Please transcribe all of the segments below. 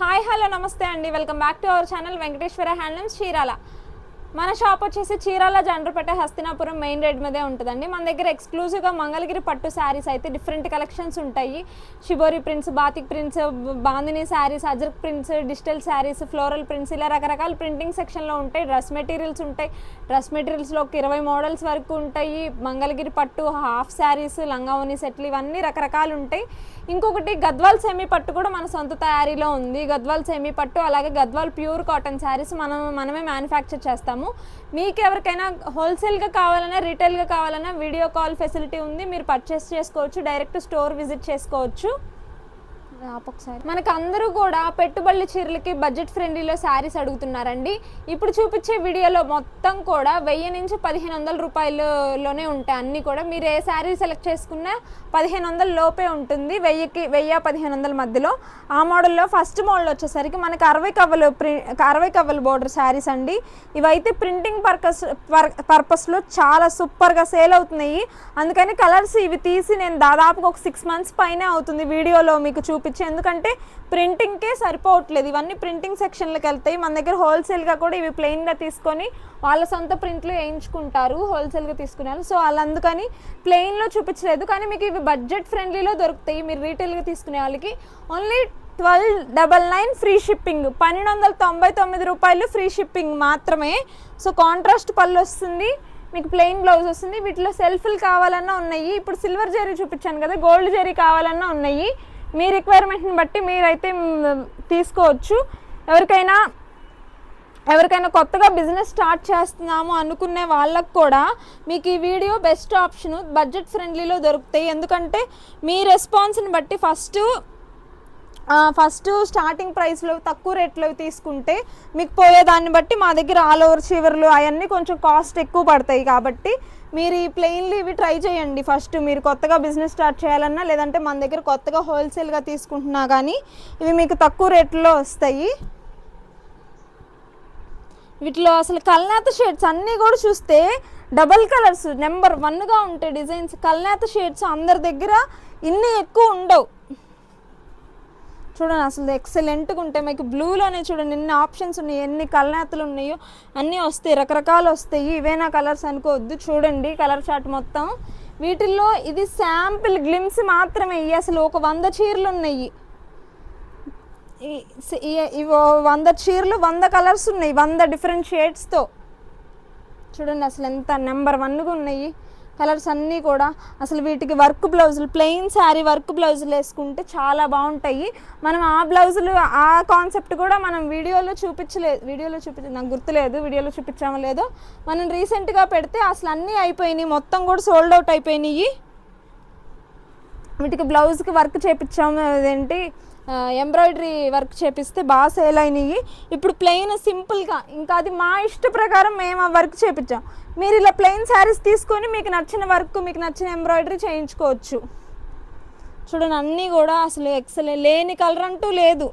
Hi hello నమస్తే అండి, welcome back to our channel Venkateswara handlooms Chirala. మన షాప్ వచ్చేసి చీరాల జండ్రపేట హస్తినాపురం మెయిన్ రోడ్ మీదే ఉంటుందండి. మన దగ్గర ఎక్స్క్లూజివ్గా మంగళగిరి పట్టు శారీస్ అయితే డిఫరెంట్ కలెక్షన్స్ ఉంటాయి. Shibori prints, batik prints, bandhani sarees, ajrakh prints, digital sarees, floral prints, ఇలా రకరకాల ప్రింటింగ్ సెక్షన్లో ఉంటాయి. డ్రెస్ మెటీరియల్స్ ఉంటాయి. డ్రెస్ మెటీరియల్స్లో ఒక 20 మోడల్స్ వరకు ఉంటాయి. మంగళగిరి పట్టు, హాఫ్ శారీస్, లంగావోని సెట్లు, ఇవన్నీ రకరకాలు ఉంటాయి. ఇంకొకటి గద్వాల్ సెమీ పట్టు కూడా మన సొంత తయారీలో ఉంది. గద్వాల్ సెమీ పట్టు, అలాగే గద్వాల్ ప్యూర్ కాటన్ శారీస్ మనమే మ్యానుఫ్యాక్చర్ చేస్తాము. మీకు ఎవరికైనా హోల్సేల్గా కావాలన్నా, రీటైల్గా కావాలన్నా వీడియో కాల్ ఫెసిలిటీ ఉంది. మీరు పర్చేస్ చేసుకోవచ్చు, డైరెక్ట్ స్టోర్ విజిట్ చేసుకోవచ్చు. మనకు అందరూ కూడా పెట్టుబడుల చీరలకి బడ్జెట్ ఫ్రెండ్లీలో శారీస్ అడుగుతున్నారండి. ఇప్పుడు చూపించే వీడియోలో మొత్తం కూడా 1000 నుంచి 1500 రూపాయలలోనే ఉంటాయి. అన్నీ కూడా మీరు ఏ శారీ సెలెక్ట్ చేసుకున్నా 1500 లోపే ఉంటుంది. 1000-1500 మధ్యలో. ఆ మోడల్లో ఫస్ట్ మోడల్ వచ్చేసరికి మనకి 60 కవ్వలు బోర్డర్ శారీస్ అండి. ఇవైతే ప్రింటింగ్ పర్పస్లో చాలా సూపర్గా సేల్ అవుతున్నాయి. అందుకని కలర్స్ ఇవి తీసి నేను దాదాపుగా ఒక 6 మంత్స్ పైనే అవుతుంది వీడియోలో మీకు చూపించి. ఎందుకంటే ప్రింటింగ్కే సరిపోవట్లేదు. ఇవన్నీ ప్రింటింగ్ సెక్షన్లకు వెళ్తాయి. మన దగ్గర హోల్సేల్గా కూడా ఇవి ప్లెయిన్గా తీసుకొని వాళ్ళ సొంత ప్రింట్లు వేయించుకుంటారు హోల్సేల్గా తీసుకున్నారు. సో అందుకని ప్లెయిన్లో చూపించలేదు. కానీ మీకు ఇవి బడ్జెట్ ఫ్రెండ్లీలో దొరుకుతాయి. మీరు రీటైల్గా తీసుకునే వాళ్ళకి ఓన్లీ 1299 ఫ్రీ షిప్పింగ్, 1299 రూపాయలు ఫ్రీ షిప్పింగ్ మాత్రమే. సో కాంట్రాస్ట్ పళ్ళు వస్తుంది, మీకు ప్లెయిన్ బ్లౌజ్ వస్తుంది. వీటిలో సెల్ఫ్లు కావాలన్నా ఉన్నాయి. ఇప్పుడు సిల్వర్ జరీ చూపించాను కదా, గోల్డ్ జరీ కావాలన్నా ఉన్నాయి. మీ రిక్వైర్మెంట్ని బట్టి మీరైతే తీసుకోవచ్చు. ఎవరికైనా కొత్తగా బిజినెస్ స్టార్ట్ చేస్తున్నాము అనుకునే వాళ్ళకు కూడా మీకు ఈ వీడియో బెస్ట్ ఆప్షను. బడ్జెట్ ఫ్రెండ్లీలో దొరుకుతాయి. ఎందుకంటే మీ రెస్పాన్స్ని బట్టి ఫస్ట్ స్టార్టింగ్ ప్రైస్లో తక్కువ రేట్లో తీసుకుంటే మీకు పోయేదాన్ని బట్టి మా దగ్గర ఆల్ ఓవర్ చివర్లు అవన్నీ కొంచెం కాస్ట్ ఎక్కువ పడతాయి. కాబట్టి మీరు ఈ ప్లెయిన్లు ఇవి ట్రై చేయండి. ఫస్ట్ మీరు కొత్తగా బిజినెస్ స్టార్ట్ చేయాలన్నా, లేదంటే మన దగ్గర కొత్తగా హోల్సేల్గా తీసుకుంటున్నా కానీ ఇవి మీకు తక్కువ రేట్లో వస్తాయి. వీటిలో అసలు కల్నేత షేడ్స్ అన్నీ కూడా చూస్తే డబల్ కలర్స్ నెంబర్ 1గా ఉంటాయి డిజైన్స్. కల్నేత షేడ్స్ అందరి దగ్గర ఇన్ని ఎక్కువ ఉండవు. చూడండి అసలు ఎక్సలెంట్గా ఉంటాయి. మీకు బ్లూలోనే చూడండి ఎన్ని ఆప్షన్స్ ఉన్నాయి, ఎన్ని కలనేతలు ఉన్నాయో అన్నీ వస్తాయి, రకరకాలు వస్తాయి. ఇవేనా కలర్స్ అనుకోవద్దు. చూడండి కలర్ చార్ట్ మొత్తం. వీటిల్లో ఇది శాంపిల్ గ్లిమ్స్ మాత్రమే. అసలు ఒక 100 చీరలు ఉన్నాయి. 100 చీరలు 100 కలర్స్ ఉన్నాయి, 100 డిఫరెంట్ షేడ్స్తో. చూడండి అసలు ఎంత నెంబర్ 1గా ఉన్నాయి కలర్స్ అన్నీ కూడా. అసలు వీటికి వర్క్ బ్లౌజులు, ప్లెయిన్ శారీ వర్క్ బ్లౌజులు వేసుకుంటే చాలా బాగుంటాయి. మనం ఆ బ్లౌజులు ఆ కాన్సెప్ట్ కూడా మనం వీడియోలో నాకు గుర్తులేదు వీడియోలో చూపించామో లేదో. మనం రీసెంట్గా పెడితే అసలు అన్నీ అయిపోయినాయి, మొత్తం కూడా సోల్డ్ అవుట్ అయిపోయినాయి. వీటికి బ్లౌజ్కి వర్క్ చేపించాము, అదేంటి ఎంబ్రాయిడరీ వర్క్ చేపిస్తే బాగా సేల్ అయినాయి. ఇప్పుడు ప్లెయిన్ సింపుల్గా, ఇంకా అది మా ఇష్ట ప్రకారం మేము ఆ వర్క్ చేపించాం. మీరు ఇలా ప్లెయిన్ శారీస్ తీసుకొని మీకు నచ్చిన వర్క్, మీకు నచ్చిన ఎంబ్రాయిడరీ చేయించుకోవచ్చు. చూడండి అన్నీ కూడా అసలు ఎక్సలెంట్, లేని కలర్ అంటూ లేదు.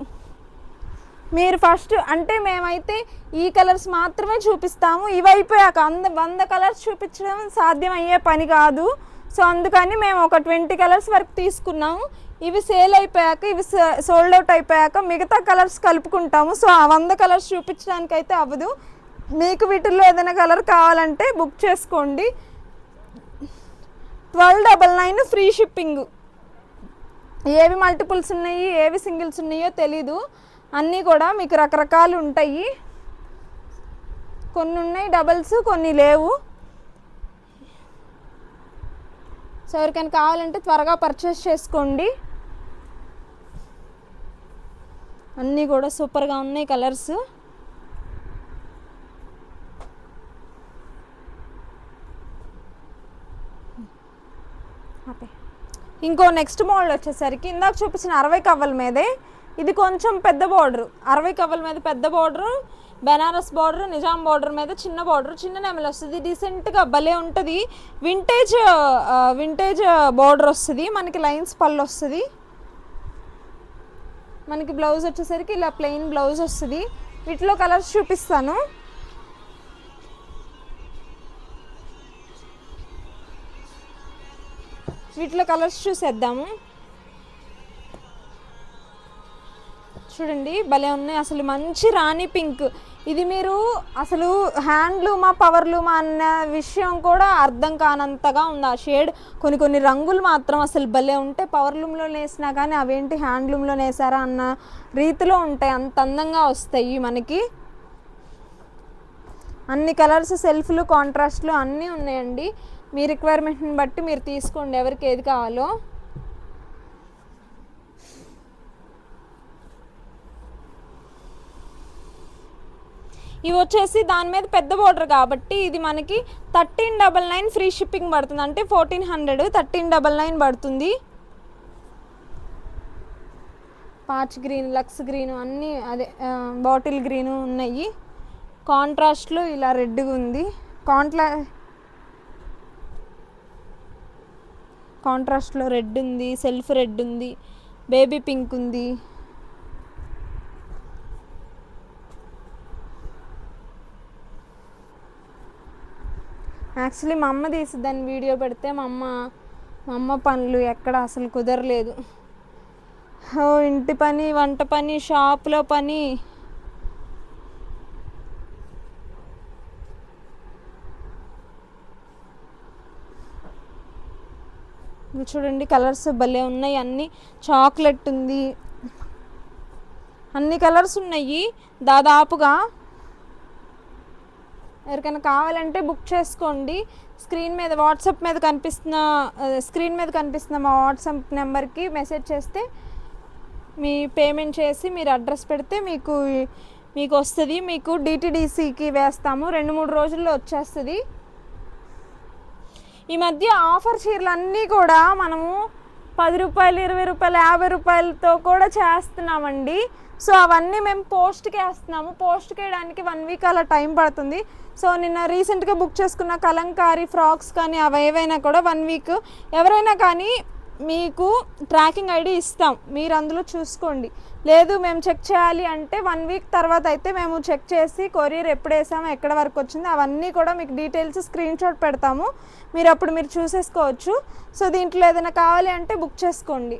మీరు ఫస్ట్ అంటే మేమైతే ఈ కలర్స్ మాత్రమే చూపిస్తాము. ఇవి అయిపోయాక 100 కలర్స్ చూపించడం సాధ్యం అయ్యే పని కాదు. సో అందుకని మేము ఒక 20 కలర్స్ వరకు తీసుకున్నాము. ఇవి సేల్ అయిపోయాక, ఇవి సోల్డ్ అవుట్ అయిపోయాక మిగతా కలర్స్ కలుపుకుంటాము. సో ఆ 100 కలర్స్ చూపించడానికి అయితే అవ్వదు. మీకు వీటిల్లో ఏదైనా కలర్ కావాలంటే బుక్ చేసుకోండి. 1299 ఫ్రీ షిప్పింగ్. ఏవి మల్టిపుల్స్ ఉన్నాయి, ఏవి సింగిల్స్ ఉన్నాయో తెలీదు. అన్నీ కూడా మీకు రకరకాలు ఉంటాయి. కొన్ని ఉన్నాయి డబల్స్, కొన్ని లేవు. సో ఎవరికైనా కావాలంటే త్వరగా పర్చేస్ చేసుకోండి. అన్నీ కూడా సూపర్గా ఉన్నాయి కలర్స్. ఇంకో నెక్స్ట్ మోడల్ వచ్చేసరికి ఇందాక చూపించిన 60 కవ్వల మీదే ఇది కొంచెం పెద్ద బార్డర్. 60 కవ్వల మీద పెద్ద border, Banaras border, Nizam border మీద చిన్న బార్డర్, చిన్న నెమలు వస్తుంది. డీసెంట్గా భలే ఉంటుంది. వింటేజ్ బార్డర్ వస్తుంది. మనకి లైన్స్ పళ్ళు వస్తుంది. మనకి బ్లౌజ్ వచ్చేసరికి ఇలా ప్లెయిన్ బ్లౌజ్ వస్తుంది. వీటిలో కలర్స్ చూపిస్తాను. వీటిలో కలర్స్ చూసేద్దాము. చూడండి భలే ఉన్నాయి అసలు, మంచి రాణి పింక్. ఇది మీరు అసలు హ్యాండ్లూమా పవర్లూమా అన్న విషయం కూడా అర్థం కానంతగా ఉంది ఆ షేడ్. కొన్ని రంగులు మాత్రం అసలు భలే ఉంటాయి, పవర్లూమ్లో నేసినా కానీ అవేంటి హ్యాండ్లూమ్లో నేసారా అన్న రీతిలో ఉంటాయి, అంత అందంగా వస్తాయి మనకి. అన్ని కలర్స్, సెల్ఫ్లు, కాంట్రాస్ట్లు అన్నీ ఉన్నాయండి. మీ రిక్వైర్మెంట్ని బట్టి మీరు తీసుకోండి ఎవరికి ఏది కావాలో. ఇవి వచ్చేసి దాని మీద పెద్ద బోర్డర్ కాబట్టి ఇది మనకి 1399 ఫ్రీ షిప్పింగ్ పడుతుంది, అంటే 1400, 1399 పడుతుంది. పాచ్ గ్రీన్, లక్స్ గ్రీన్ అన్నీ అదే బాటిల్ గ్రీను ఉన్నాయి. కాంట్రాస్ట్లో ఇలా రెడ్గా ఉంది, కాంట్రాస్ట్లో రెడ్ ఉంది, సెల్ఫ్ రెడ్ ఉంది, బేబీ పింక్ ఉంది. యాక్చువల్లీ మా అమ్మ తీసి దాన్ని వీడియో పెడితే మా అమ్మ పనులు ఎక్కడ అసలు కుదరలేదు. ఇంటి పని, వంట పని, షాప్లో పని. చూడండి కలర్స్ భలే ఉన్నాయి, అన్నీ చాక్లెట్ ఉంది, అన్ని కలర్స్ ఉన్నాయి దాదాపుగా. ఎవరికైనా కావాలంటే బుక్ చేసుకోండి. స్క్రీన్ మీద కనిపిస్తున్న మా వాట్సాప్ నెంబర్కి మెసేజ్ చేస్తే మీ పేమెంట్ చేసి మీరు అడ్రస్ పెడితే మీకు వస్తుంది. మీకు DTDCకి వేస్తాము, 2-3 రోజుల్లో వచ్చేస్తుంది. ఈ మధ్య ఆఫర్ చీరలు అన్నీ కూడా మనము 10 రూపాయలు, 20 రూపాయలు, 50 రూపాయలతో కూడా చేస్తున్నామండి. సో అవన్నీ మేము పోస్ట్కి వేస్తున్నాము. పోస్ట్కి వేయడానికి 1 వీక్ అలా టైం పడుతుంది. సో నిన్న రీసెంట్గా బుక్ చేసుకున్న కలంకారీ ఫ్రాక్స్ కానీ అవి ఏవైనా కూడా 1 వీక్, ఎవరైనా కానీ మీకు ట్రాకింగ్ ఐడి ఇస్తాం, మీరు అందులో చూసుకోండి. లేదు మేము చెక్ చేయాలి అంటే 1 వీక్ తర్వాత అయితే మేము చెక్ చేసి కొరియర్ ఎప్పుడు వేసామో, ఎక్కడ వరకు వచ్చిందో అవన్నీ కూడా మీకు డీటెయిల్స్ స్క్రీన్ షాట్ పెడతాము, మీరు చూసేసుకోవచ్చు. సో దీంట్లో ఏదైనా కావాలి అంటే బుక్ చేసుకోండి.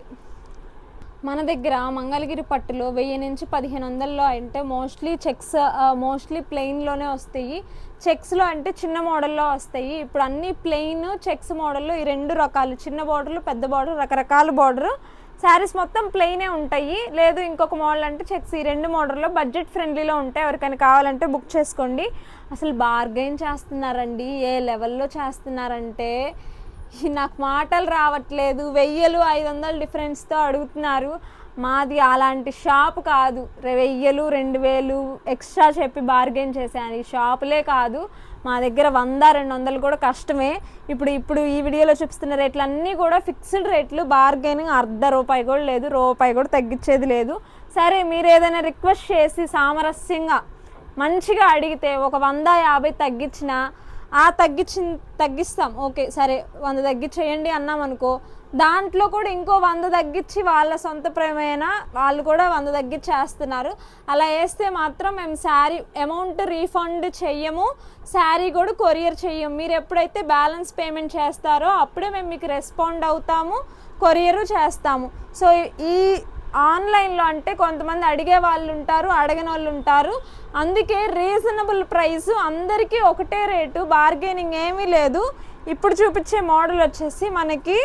మన దగ్గర మంగళగిరి పట్టులో 1000 నుంచి 1500లో అంటే మోస్ట్లీ ప్లెయిన్లోనే వస్తాయి. చెక్స్లో అంటే చిన్న మోడల్లో వస్తాయి. ఇప్పుడు అన్ని ప్లెయిన్, చెక్స్ మోడల్లో ఈ 2 రకాలు, చిన్న బార్డర్లు, పెద్ద బార్డర్, రకరకాల బార్డర్ శారీస్ మొత్తం ప్లెయినే ఉంటాయి. లేదు ఇంకొక మోడల్ అంటే చెక్స్, ఈ 2 మోడల్లో బడ్జెట్ ఫ్రెండ్లీలో ఉంటాయి. ఎవరికైనా కావాలంటే బుక్ చేసుకోండి. అసలు బార్గెయిన్ చేస్తున్నారండి, ఏ లెవెల్లో చేస్తున్నారంటే నాకు మాటలు రావట్లేదు. 1000-500 డిఫరెన్స్తో అడుగుతున్నారు. మాది అలాంటి షాప్ కాదు, 1000-2000 ఎక్స్ట్రా చెప్పి బార్గెయిన్ చేశాను. ఈ షాపులే కాదు, మా దగ్గర 100-200 కూడా కష్టమే. ఇప్పుడు ఈ వీడియోలో చూపిస్తున్న రేట్లు అన్నీ కూడా ఫిక్స్డ్ రేట్లు, బార్గెనింగ్ ₹0.5 కూడా లేదు, ₹1 కూడా తగ్గించేది లేదు. సరే మీరు ఏదైనా రిక్వెస్ట్ చేసి సామరస్యంగా మంచిగా అడిగితే ఒక 150 తగ్గించినా తగ్గిస్తాం. ఓకే సరే 100 తగ్గించేయండి అన్నాం అనుకో, దాంట్లో కూడా ఇంకో 100 తగ్గించి వాళ్ళ సొంత ప్రేమైన వాళ్ళు కూడా 100 తగ్గించేస్తున్నారు. అలా వేస్తే మాత్రం మేము శారీ అమౌంట్ రీఫండ్ చెయ్యము, శారీ కూడా కొరియర్ చెయ్యము. మీరు ఎప్పుడైతే బ్యాలెన్స్ పేమెంట్ చేస్తారో అప్పుడే మేము మీకు రెస్పాండ్ అవుతాము, కొరియరు చేస్తాము. సో ఈ ఆన్లైన్లో అంటే కొంతమంది అడిగే వాళ్ళు ఉంటారు, అడగని వాళ్ళు ఉంటారు. అందుకే రీజనబుల్ ప్రైస్, అందరికీ ఒకటే రేటు, బార్గెనింగ్ ఏమీ లేదు. ఇప్పుడు చూపించే మోడల్ వచ్చేసి మనకి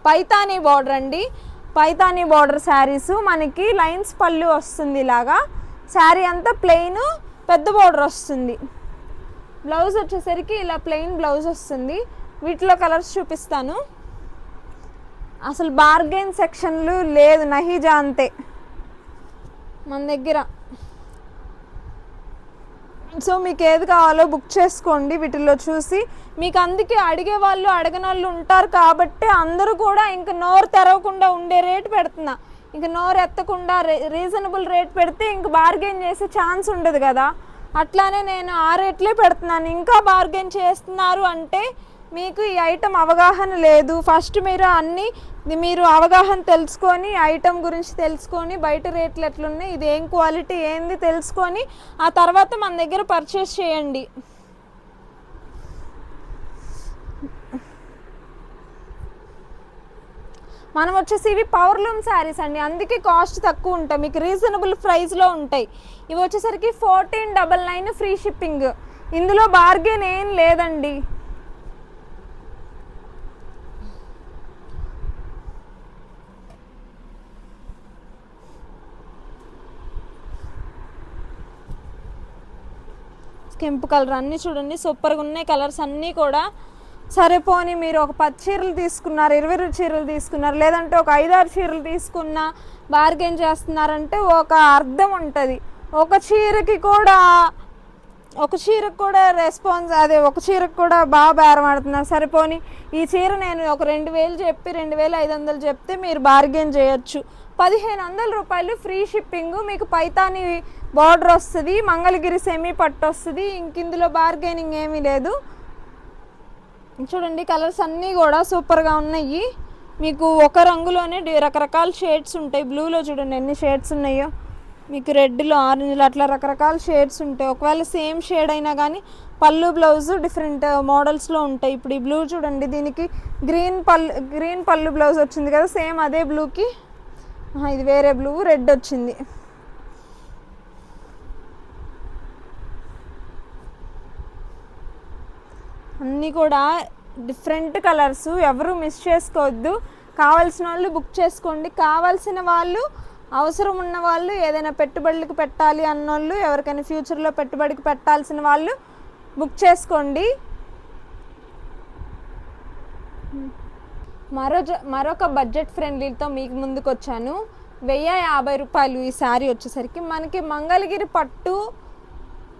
పైతానీ బార్డర్ అండి. పైతానీ బార్డర్ శారీస్ మనకి లైన్స్ పళ్ళు వస్తుంది, ఇలాగా శారీ అంతా ప్లెయిన్, పెద్ద బార్డర్ వస్తుంది. బ్లౌజ్ వచ్చేసరికి ఇలా ప్లెయిన్ బ్లౌజ్ వస్తుంది. వీటిలో కలర్స్ చూపిస్తాను. అసలు బార్గెన్ సెక్షన్లు లేదు, నహీజా అంతే మన దగ్గర. సో మీకు ఏది కావాలో బుక్ చేసుకోండి వీటిల్లో చూసి. మీకు అందుకే అడిగే వాళ్ళు అడగని వాళ్ళు ఉంటారు కాబట్టి అందరూ కూడా ఇంక నోరు తెరవకుండా ఉండే రేటు పెడుతున్నా. ఇంక నోరు ఎత్తకుండా రీజనబుల్ రేట్ పెడితే ఇంక బార్గెన్ చేసే ఛాన్స్ ఉండదు కదా. అట్లానే నేను ఆ రేట్లే పెడుతున్నాను. ఇంకా బార్గెన్ చేస్తున్నారు అంటే మీకు ఈ ఐటమ్ అవగాహన లేదు. ఫస్ట్ మీరు అవగాహన తెలుసుకొని, ఐటమ్ గురించి తెలుసుకొని, బయట రేట్లు ఎట్లున్నాయి, ఇది ఏం క్వాలిటీ ఏంది తెలుసుకొని ఆ తర్వాత మన దగ్గర పర్చేస్ చేయండి. మనం వచ్చేసి ఇవి పవర్లూమ్ శారీస్ అండి, అందుకే కాస్ట్ తక్కువ ఉంటాయి, మీకు రీజనబుల్ ప్రైస్లో ఉంటాయి. ఇవి వచ్చేసరికి 1499 ఫ్రీ షిప్పింగ్, ఇందులో బార్గెన్ ఏం లేదండి. కెంపు కలర్ అన్నీ చూడండి సూపర్గా ఉన్నాయి కలర్స్ అన్నీ కూడా. సరిపోని మీరు ఒక 10 చీరలు తీసుకున్నారు, 20 చీరలు తీసుకున్నారు, లేదంటే ఒక 5-6 చీరలు తీసుకున్న బార్గెన్ చేస్తున్నారంటే ఒక అర్థం ఉంటుంది. ఒక చీరకు కూడా రెస్పాన్స్, అదే ఒక చీరకు కూడా బాగా బేరం ఆడుతున్నారు. సరిపోని ఈ చీర నేను ఒక 2000 చెప్పి 2500 చెప్తే మీరు బార్గెన్ చేయొచ్చు. 1500 రూపాయలు ఫ్రీ షిప్పింగ్, మీకు పైతాని బార్డర్ వస్తుంది, మంగళగిరి సెమీ పట్టు వస్తుంది, ఇంక ఇందులో బార్గెనింగ్ ఏమీ లేదు. చూడండి కలర్స్ అన్నీ కూడా సూపర్గా ఉన్నాయి. మీకు ఒక రంగులోనే రకరకాల షేడ్స్ ఉంటాయి. బ్లూలో చూడండి ఎన్ని షేడ్స్ ఉన్నాయో, మీకు రెడ్లో ఆరెంజ్లో అట్లా రకరకాల షేడ్స్ ఉంటాయి. ఒకవేళ సేమ్ షేడ్ అయినా కానీ పళ్ళు బ్లౌజ్ డిఫరెంట్ మోడల్స్లో ఉంటాయి. ఇప్పుడు ఈ బ్లూ చూడండి, దీనికి గ్రీన్ పళ్ళు బ్లౌజ్ వచ్చింది కదా, సేమ్ అదే బ్లూకి ఇది వేరే బ్లూ రెడ్ వచ్చింది. అన్నీ కూడా డిఫరెంట్ కలర్స్, ఎవరు మిస్ చేసుకోవద్దు. కావాల్సిన వాళ్ళు బుక్ చేసుకోండి. కావాల్సిన వాళ్ళు, అవసరం ఉన్న వాళ్ళు, ఏదైనా పెట్టుబడులకు పెట్టాలి అన్నోళ్ళు, ఎవరికైనా ఫ్యూచర్లో పెట్టుబడికి పెట్టాల్సిన వాళ్ళు బుక్ చేసుకోండి. మరొక బడ్జెట్ ఫ్రెండ్లీతో మీకు ముందుకు వచ్చాను. 1050 రూపాయలు ఈ శారీ వచ్చేసరికి. మనకి మంగళగిరి పట్టు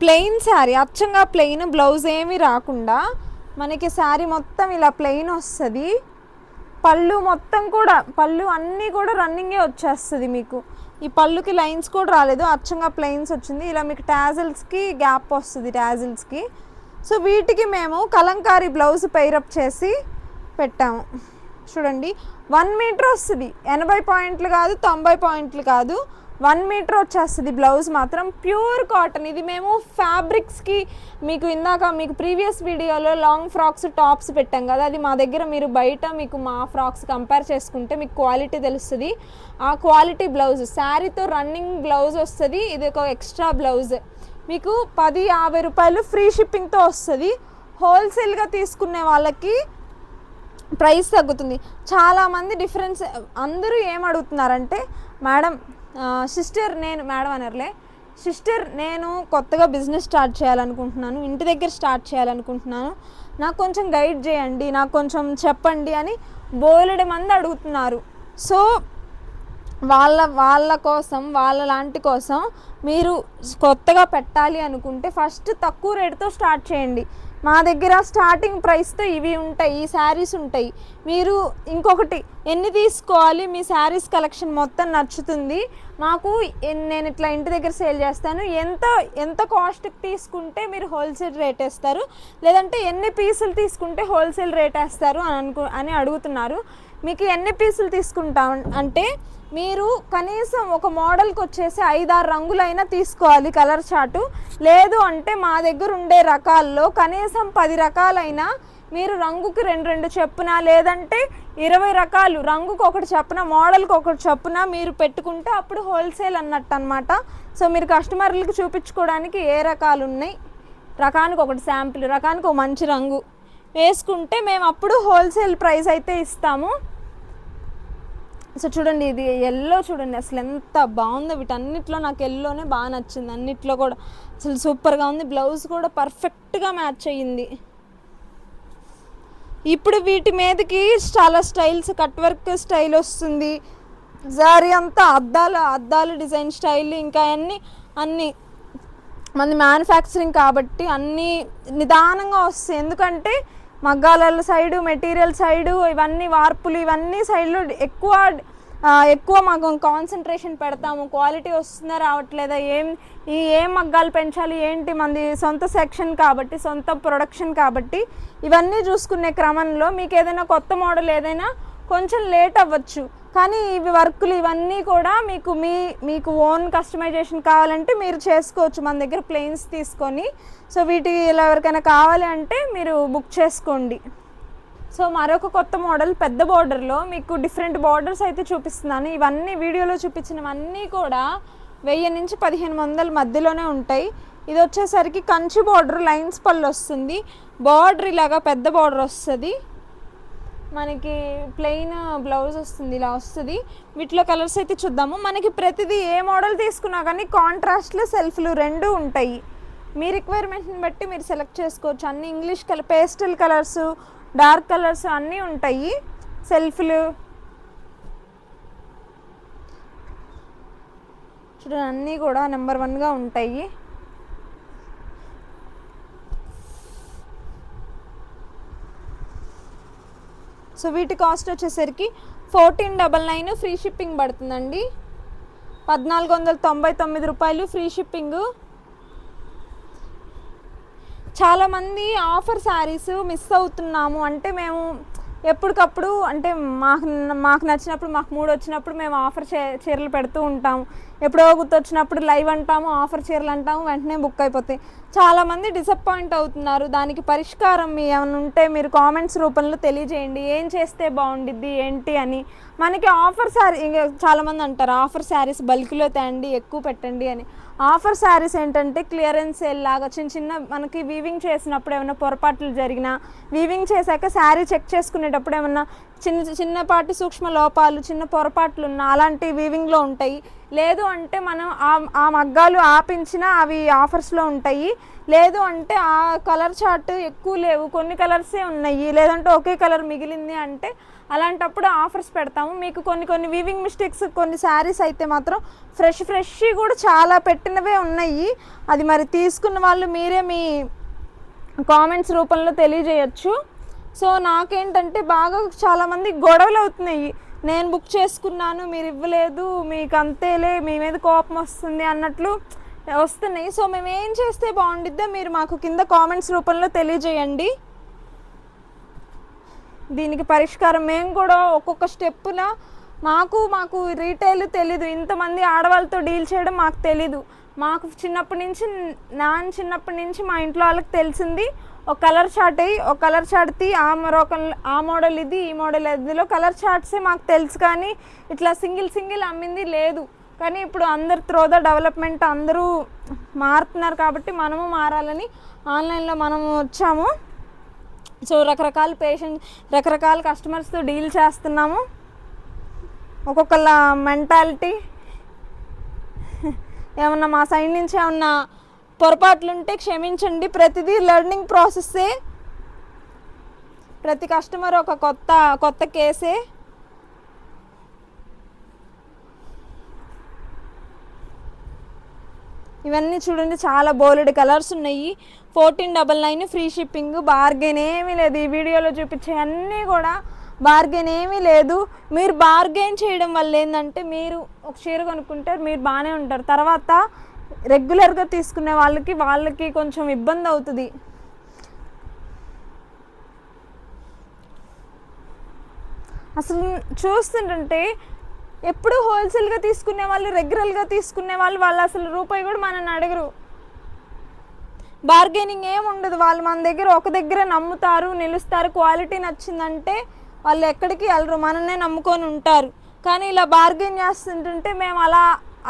ప్లెయిన్ శారీ, అచ్చంగా ప్లెయిన్, బ్లౌజ్ ఏమీ రాకుండా మనకి శారీ మొత్తం ఇలా ప్లెయిన్ వస్తుంది. పళ్ళు మొత్తం కూడా, పళ్ళు అన్నీ కూడా రన్నింగే వచ్చేస్తుంది. మీకు ఈ పళ్ళుకి లైన్స్ కూడా రాలేదు, అచ్చంగా ప్లెయిన్స్ వచ్చింది. ఇలా మీకు టాజిల్స్కి గ్యాప్ వస్తుంది, టాజిల్స్కి. సో వీటికి మేము కలంకారీ బ్లౌజ్ పైరప్ చేసి పెట్టాము. చూడండి 1 మీటర్ వస్తుంది, 80 పాయింట్లు కాదు, 90 పాయింట్లు కాదు, 1 మీటర్ వచ్చేస్తుంది బ్లౌజ్ మాత్రం. Pure cotton. ఇది మేము ఫ్యాబ్రిక్స్కి, మీకు ఇందాక మీకు ప్రీవియస్ వీడియోలో లాంగ్ ఫ్రాక్స్ టాప్స్ పెట్టాం కదా, అది మా దగ్గర మీరు బయట మీకు మా ఫ్రాక్స్ కంపేర్ చేసుకుంటే మీకు క్వాలిటీ తెలుస్తుంది. ఆ క్వాలిటీ బ్లౌజ్ శారీతో రన్నింగ్ బ్లౌజ్ వస్తుంది. ఇది ఒక ఎక్స్ట్రా బ్లౌజ్ మీకు 1050 రూపాయలు ఫ్రీ షిప్పింగ్తో వస్తుంది. హోల్సేల్గా తీసుకునే వాళ్ళకి ప్రైస్ తగ్గుతుంది. చాలామంది డిఫరెన్స్, అందరూ ఏం అడుగుతున్నారంటే, మేడం సిస్టర్ నేను కొత్తగా బిజినెస్ స్టార్ట్ చేయాలనుకుంటున్నాను, ఇంటి దగ్గర స్టార్ట్ చేయాలనుకుంటున్నాను, నాకు కొంచెం గైడ్ చేయండి, నాకు కొంచెం చెప్పండి అని బోలెడు మంది అడుగుతున్నారు. సో వాళ్ళ కోసం, వాళ్ళ లాంటి కోసం మీరు కొత్తగా పెట్టాలి అనుకుంటే ఫస్ట్ తక్కువ రేటుతో స్టార్ట్ చేయండి. మా దగ్గర స్టార్టింగ్ ప్రైస్తో ఇవి ఉంటాయి, ఈ శారీస్ ఉంటాయి. మీరు ఇంకొకటి ఎన్ని తీసుకోవాలి, మీ శారీస్ కలెక్షన్ మొత్తం నచ్చుతుంది మాకు, నేను ఇట్లా ఇంటి దగ్గర సేల్ చేస్తాను, ఎంత కాస్ట్కి తీసుకుంటే మీరు హోల్సేల్ రేట్ వేస్తారు, లేదంటే ఎన్ని పీసులు తీసుకుంటే హోల్సేల్ రేట్ వేస్తారు అని అడుగుతున్నారు. మీకు ఎన్ని పీసులు తీసుకుంటాం అంటే, మీరు కనీసం ఒక మోడల్కి వచ్చేసి 5-6 రంగులైనా తీసుకోవాలి కలర్ చార్టు. లేదు అంటే మా దగ్గర ఉండే రకాల్లో కనీసం 10 రకాలైనా మీరు రంగుకి 2 చెప్పున, లేదంటే 20 రకాలు రంగుకి ఒకటి చెప్పున, మోడల్కి ఒకటి చెప్పున మీరు పెట్టుకుంటే అప్పుడు హోల్సేల్ అన్నట్టు అనమాట. సో మీరు కస్టమర్లకు చూపించుకోవడానికి ఏ రకాలు ఉన్నాయి, రకానికి ఒకటి శాంపిల్, రకానికి ఒక మంచి రంగు వేసుకుంటే మేము అప్పుడు హోల్సేల్ ప్రైస్ అయితే ఇస్తాము. సో చూడండి, ఇది ఎల్లో చూడండి అసలు ఎంత బాగుందో. వీటన్నిటిలో నాకు ఎల్లోనే బాగా నచ్చింది, అన్నిట్లో కూడా అసలు సూపర్గా ఉంది. బ్లౌజ్ కూడా పర్ఫెక్ట్గా మ్యాచ్ అయ్యింది. ఇప్పుడు వీటి మీదకి చాలా స్టైల్స్, కట్ వర్క్ స్టైల్ వస్తుంది, జారీ అంతా అద్దాలు డిజైన్ స్టైల్, ఇంకా అన్నీ మంది మ్యానుఫ్యాక్చరింగ్ కాబట్టి అన్నీ నిదానంగా వస్తాయి. ఎందుకంటే మగ్గాల సైడు, మెటీరియల్ సైడు, ఇవన్నీ వార్పులు, ఇవన్నీ సైడ్లో ఎక్కువ మాకు కాన్సన్ట్రేషన్ పెడతాము. క్వాలిటీ వస్తుందా రావట్లేదా, ఏం మగ్గాలు పెంచాలి ఏంటి, మంది సొంత సెక్షన్ కాబట్టి, సొంత ప్రొడక్షన్ కాబట్టి ఇవన్నీ చూసుకునే క్రమంలో మీకు ఏదైనా కొత్త మోడల్ ఏదైనా కొంచెం లేట్ అవ్వచ్చు. కానీ ఇవి వర్కులు ఇవన్నీ కూడా మీకు ఓన్ కస్టమైజేషన్ కావాలంటే మీరు చేసుకోవచ్చు మన దగ్గర ప్లెయిన్స్ తీసుకొని. సో వీటి ఇలా ఎవరికైనా కావాలి అంటే మీరు బుక్ చేసుకోండి. సో మరొక కొత్త మోడల్ పెద్ద బార్డర్లో మీకు డిఫరెంట్ బార్డర్స్ అయితే చూపిస్తున్నాను. ఇవన్నీ వీడియోలో చూపించినవన్నీ కూడా 1000 నుంచి 1500 మధ్యలోనే ఉంటాయి. ఇది వచ్చేసరికి కంచి బార్డర్ లైన్స్ పళ్ళు వస్తుంది. బార్డర్ ఇలాగా పెద్ద బార్డర్ వస్తుంది. మనకి ప్లెయిన్ బ్లౌజ్ వస్తుంది, ఇలా వస్తుంది. వీటిలో కలర్స్ అయితే చూద్దాము. మనకి ప్రతిదీ ఏ మోడల్ తీసుకున్నా కానీ కాంట్రాస్ట్లు సెల్ఫ్లు రెండు ఉంటాయి. మీ రిక్వైర్మెంట్ని బట్టి మీరు సెలెక్ట్ చేసుకోవచ్చు. అన్ని English colour, pastel colours, dark colours అన్నీ ఉంటాయి. సెల్ఫ్లు చూడండి, అన్నీ కూడా నెంబర్ 1గా ఉంటాయి. సో వీటి కాస్ట్ వచ్చేసరికి 1499 ఫ్రీ షిప్పింగ్ పడుతుందండి. 1499 రూపాయలు ఫ్రీ షిప్పింగ్. చాలామంది ఆఫర్ శారీస్ మిస్ అవుతున్నాము అంటే మేము ఎప్పటికప్పుడు అంటే మాకు నచ్చినప్పుడు, మాకు మూడు వచ్చినప్పుడు మేము ఆఫర్ చీరలు పెడుతూ ఉంటాము. ఎప్పుడో గుర్తొచ్చినప్పుడు లైవ్ అంటాము, ఆఫర్ చీరలు అంటాము, వెంటనే బుక్ అయిపోతాయి. చాలామంది డిసప్పాయింట్ అవుతున్నారు. దానికి పరిష్కారం ఏమైనా ఉంటే మీరు కామెంట్స్ రూపంలో తెలియజేయండి. ఏం చేస్తే బాగుండిద్ది ఏంటి అని. మనకి ఆఫర్ శారీ చాలామంది అంటారు ఆఫర్ శారీస్ బల్క్లో తేండి, ఎక్కువ పెట్టండి అని. ఆఫర్ శారీస్ ఏంటంటే క్లియరెన్స్ సేల్ లాగా చిన్న మనకి వీవింగ్ చేసినప్పుడు ఏమైనా పొరపాట్లు జరిగినా, వీవింగ్ చేశాక శారీ చెక్ చేసుకునేటప్పుడు ఏమన్నా చిన్నపాటి సూక్ష్మ లోపాలు, చిన్న పొరపాట్లు ఉన్నా అలాంటి వీవింగ్లో ఉంటాయి. లేదు అంటే మనం ఆ మగ్గాలు ఆపించినా అవి ఆఫర్స్లో ఉంటాయి. లేదు అంటే ఆ కలర్ చార్ట్ ఎక్కువ లేవు, కొన్ని కలర్సే ఉన్నాయి, లేదంటే ఒకే కలర్ మిగిలింది అంటే అలాంటప్పుడు ఆఫర్స్ పెడతాము. మీకు కొన్ని వీవింగ్ మిస్టేక్స్, కొన్ని శారీస్ అయితే మాత్రం ఫ్రెష్ కూడా చాలా పెట్టినవే ఉన్నాయి. అది మరి తీసుకున్న వాళ్ళు మీరే మీ కామెంట్స్ రూపంలో తెలియజేయచ్చు. సో నాకేంటంటే బాగా చాలామంది గొడవలు అవుతున్నాయి. నేను బుక్ చేసుకున్నాను, మీరు ఇవ్వలేదు, మీకు అంతేలే, మీ మీద కోపం వస్తుంది అన్నట్లు వస్తున్నాయి. సో మేము ఏం చేస్తే బాగుండిద్దో మీరు మాకు కింద కామెంట్స్ రూపంలో తెలియజేయండి. దీనికి పరిష్కారం మేము కూడా ఒక్కొక్క స్టెప్పున మాకు రీటైల్ తెలీదు, ఇంతమంది ఆడవాళ్ళతో డీల్ చేయడం మాకు తెలీదు. మాకు చిన్నప్పటి నుంచి మా ఇంట్లో వాళ్ళకి తెలిసింది ఒక కలర్ చార్ట్ అయ్యి, ఒక కలర్ చార్ట్ ఆ మోడల్ ఇది, ఈ మోడల్ ఇదిలో కలర్ చార్ట్సే మాకు తెలుసు. కానీ ఇట్లా సింగిల్ అమ్మింది లేదు. కానీ ఇప్పుడు అందరు త్రో ద డెవలప్మెంట్, అందరూ మారుతున్నారు కాబట్టి మనము మారాలని ఆన్లైన్లో మనము వచ్చాము. సో రకరకాల కస్టమర్స్తో డీల్ చేస్తున్నాము. ఒక్కొక్కళ్ళ మెంటాలిటీ ఏమన్నా మా సైడ్ నుంచి ఏమన్నా పొరపాట్లుంటే క్షమించండి. ప్రతిదీ లెర్నింగ్ ప్రాసెస్సే. ప్రతి కస్టమర్ ఒక కొత్త కేసే. ఇవన్నీ చూడండి, చాలా బోలెడ్ కలర్స్ ఉన్నాయి. 1499 ఫ్రీ షిప్పింగ్. బార్గెన్ ఏమీ లేదు. ఈ వీడియోలో చూపించే అన్నీ కూడా బార్గెన్ ఏమీ లేదు. మీరు బార్గెన్ చేయడం వల్ల ఏంటంటే మీరు ఒక చీర కొనుక్కుంటారు, మీరు బాగానే ఉంటారు. తర్వాత రెగ్యులర్గా తీసుకునే వాళ్ళకి కొంచెం ఇబ్బంది అవుతుంది. అసలు చూస్తుంటే ఎప్పుడు హోల్సేల్గా తీసుకునే వాళ్ళు, రెగ్యులర్గా తీసుకునే వాళ్ళు అసలు రూపాయి కూడా మనల్ని అడగరు. బార్గెనింగ్ ఏమి ఉండదు. వాళ్ళు మన దగ్గర ఒక దగ్గర నమ్ముతారు, నిలుస్తారు. క్వాలిటీ నచ్చిందంటే వాళ్ళు ఎక్కడికి వెళ్ళరు, మననే నమ్ముకొని ఉంటారు. కానీ ఇలా బార్గెన్ చేస్తుంటుంటే మేము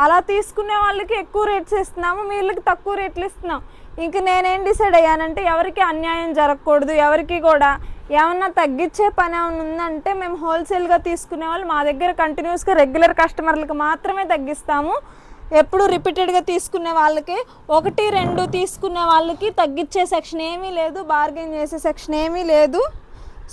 అలా తీసుకునే వాళ్ళకి ఎక్కువ రేట్స్ ఇస్తున్నాము, వీళ్ళకి తక్కువ రేట్లు ఇస్తున్నాం. ఇంక నేనేం డిసైడ్ అయ్యానంటే ఎవరికి అన్యాయం జరగకూడదు, ఎవరికి కూడా ఏమన్నా తగ్గించే పని ఏమైనా ఉందంటే మేము హోల్సేల్గా తీసుకునే వాళ్ళు మా దగ్గర కంటిన్యూస్గా రెగ్యులర్ కస్టమర్లకు మాత్రమే తగ్గిస్తాము. ఎప్పుడు రిపీటెడ్గా తీసుకునే వాళ్ళకి, 1, 2 తీసుకునే వాళ్ళకి తగ్గించే సెక్షన్ ఏమీ లేదు, బార్గెన్ చేసే సెక్షన్ ఏమీ లేదు.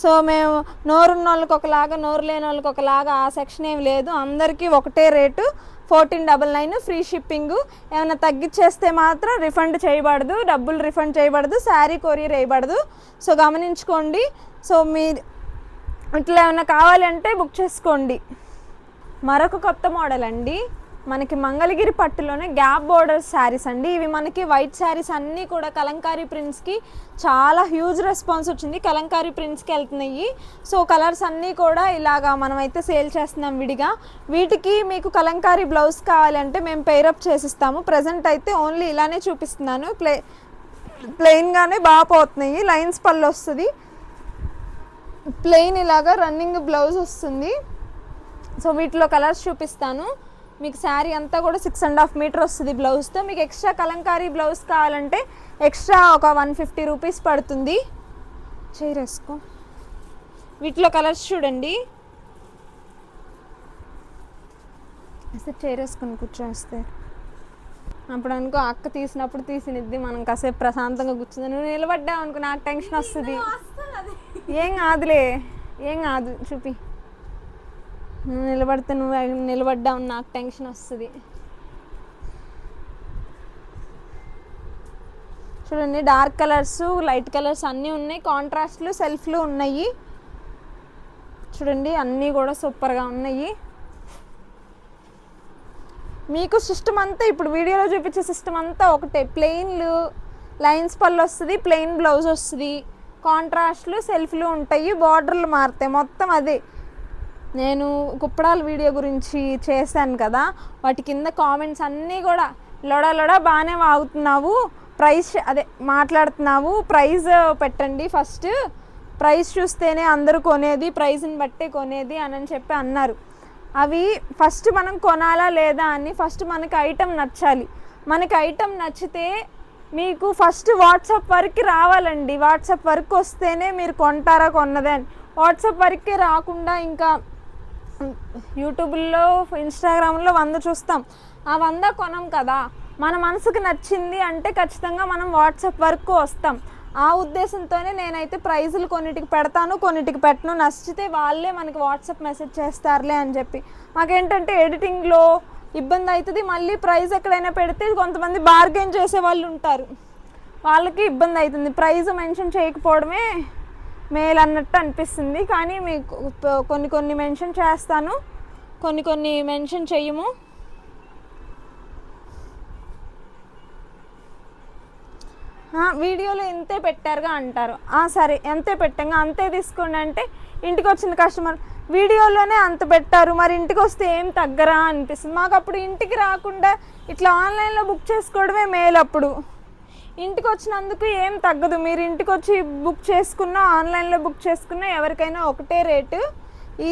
సో మేము నోరున్న వాళ్ళకి ఒకలాగా, నోరు లేని వాళ్ళకి ఒకలాగా ఆ సెక్షన్ ఏమి లేదు. అందరికీ ఒకటే రేటు 1499 ఫ్రీ షిప్పింగు. ఏమైనా తగ్గించేస్తే మాత్రం రిఫండ్ చేయబడదు, డబ్బులు రిఫండ్ చేయబడదు, శారీ కొరియర్ వేయబడదు. సో గమనించుకోండి. సో మీరు ఇట్లా ఏమైనా కావాలంటే బుక్ చేసుకోండి. మరొక కొత్త మోడల్ అండి, మనకి మంగళగిరి పట్టులోనే గ్యాప్ బోర్డర్ శారీస్ అండి. ఇవి మనకి వైట్ శారీస్ అన్నీ కూడా కలంకారీ ప్రింట్స్కి చాలా హ్యూజ్ రెస్పాన్స్ వచ్చింది. కలంకారీ ప్రింట్స్కి వెళ్తున్నాయి. సో కలర్స్ అన్నీ కూడా ఇలాగా మనమైతే సేల్ చేస్తున్నాం విడిగా. వీటికి మీకు కలంకారీ బ్లౌజ్ కావాలంటే మేము పెయిరప్ చేసిస్తాము. ప్రజెంట్ అయితే ఓన్లీ ఇలానే చూపిస్తున్నాను, ప్లెయిన్గానే బాగా పోతున్నాయి. లైన్స్ పళ్ళు వస్తుంది. ప్లెయిన్ ఇలాగా రన్నింగ్ బ్లౌజ్ వస్తుంది. సో వీటిలో కలర్స్ చూపిస్తాను మీకు. శారీ అంతా కూడా 6.5 మీటర్ వస్తుంది బ్లౌజ్తో. మీకు ఎక్స్ట్రా కలంకారీ బ్లౌజ్ కావాలంటే ఎక్స్ట్రా ఒక 150 రూపీస్ పడుతుంది. చేరేసుకో. వీటిలో కలర్స్ చూడండి. అసలు చేరేసుకొని కూర్చోస్తే అప్పుడు అనుకో అక్క తీసినప్పుడు తీసినిద్ది, మనం కాసేపు ప్రశాంతంగా కూర్చుంది. నువ్వు నిలబడ్డావు అనుకో నాకు టెన్షన్ వస్తుంది. ఏం కాదులే, ఏం కాదు. చూపి, నువ్వు నిలబడితే నువ్వు నిలబడ్డావు నాకు టెన్షన్ వస్తుంది. చూడండి డార్క్ కలర్స్, లైట్ కలర్స్ అన్నీ ఉన్నాయి. కాంట్రాస్ట్లు, సెల్ఫ్లు ఉన్నాయి. చూడండి అన్నీ కూడా సూపర్గా ఉన్నాయి. మీకు సిస్టమ్ అంతా ఇప్పుడు వీడియోలో చూపించే సిస్టమ్ అంతా ఒకటే. ప్లెయిన్లు, లైన్స్ పళ్ళు వస్తుంది, ప్లెయిన్ బ్లౌజ్ వస్తుంది, కాంట్రాస్ట్లు, సెల్ఫ్లు ఉంటాయి, బార్డర్లు మారుతాయి, మొత్తం అదే. నేను కుప్పడాల వీడియో గురించి చేశాను కదా, వాటి కింద కామెంట్స్ అన్నీ కూడా లొడ బాగానే వాగుతున్నావు, ప్రైస్ అదే మాట్లాడుతున్నావు, ప్రైజ్ పెట్టండి ఫస్ట్, ప్రైస్ చూస్తేనే అందరూ కొనేది, ప్రైజ్ని బట్టే కొనేది అని చెప్పి అన్నారు. అవి ఫస్ట్ మనం కొనాలా లేదా అని ఫస్ట్ మనకి ఐటెం నచ్చాలి. మనకి ఐటెం నచ్చితే మీకు ఫస్ట్ వాట్సాప్ వరకు రావాలండి. వాట్సాప్ వరకు వస్తేనే మీరు కొంటారా కొన్నదే అని. వాట్సాప్ వరకే రాకుండా ఇంకా యూట్యూబ్లో, ఇన్స్టాగ్రామ్లో 100 చూస్తాం, ఆ 100 కొనం కదా. మన మనసుకు నచ్చింది అంటే ఖచ్చితంగా మనం వాట్సాప్ వరకు వస్తాం. ఆ ఉద్దేశంతోనే నేనైతే ప్రైజులు కొన్నిటికి పెడతాను, కొన్నిటికి పెట్టను. నచ్చితే వాళ్ళే మనకి వాట్సాప్ మెసేజ్ చేస్తారులే అని చెప్పి. మాకేంటంటే ఎడిటింగ్లో ఇబ్బంది అవుతుంది. మళ్ళీ ప్రైజ్ ఎక్కడైనా పెడితే కొంతమంది బార్గెన్ చేసే వాళ్ళు ఉంటారు, వాళ్ళకి ఇబ్బంది అవుతుంది. ప్రైజ్ మెన్షన్ చేయకపోవడమే మేలు అన్నట్టు అనిపిస్తుంది. కానీ మీకు కొన్ని మెన్షన్ చేస్తాను, కొన్ని మెన్షన్ చెయ్యము. వీడియోలో ఎంతే పెట్టారుగా అంటారు. సరే ఎంతే పెట్టంగా అంతే తీసుకోండి అంటే ఇంటికి వచ్చిన కస్టమర్ వీడియోలోనే అంత పెట్టారు, మరి ఇంటికి వస్తే ఏం తగ్గరా అనిపిస్తుంది మాకు. అప్పుడు ఇంటికి రాకుండా ఇట్లా ఆన్లైన్లో బుక్ చేసుకోవడమే మేలు. అప్పుడు ఇంటికి వచ్చినందుకు ఏం తగ్గదు. మీరు ఇంటికి వచ్చి బుక్ చేసుకున్నా, ఆన్లైన్లో బుక్ చేసుకున్నా ఎవరికైనా ఒకటే రేటు.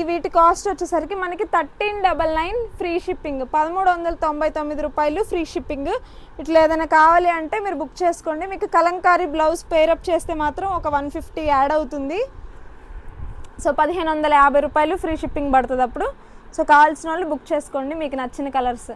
వీటి కాస్ట్ వచ్చేసరికి మనకి 1399 ఫ్రీ షిప్పింగ్, 1399 రూపాయలు ఫ్రీ షిప్పింగ్. ఇట్లా ఏదైనా కావాలి అంటే మీరు బుక్ చేసుకోండి. మీకు కలంకారీ బ్లౌజ్ పేరప్ చేస్తే మాత్రం ఒక 150 యాడ్ అవుతుంది. సో 1550 రూపాయలు ఫ్రీ షిప్పింగ్ పడుతుంది అప్పుడు. సో కావాల్సిన వాళ్ళు బుక్ చేసుకోండి మీకు నచ్చిన కలర్స్.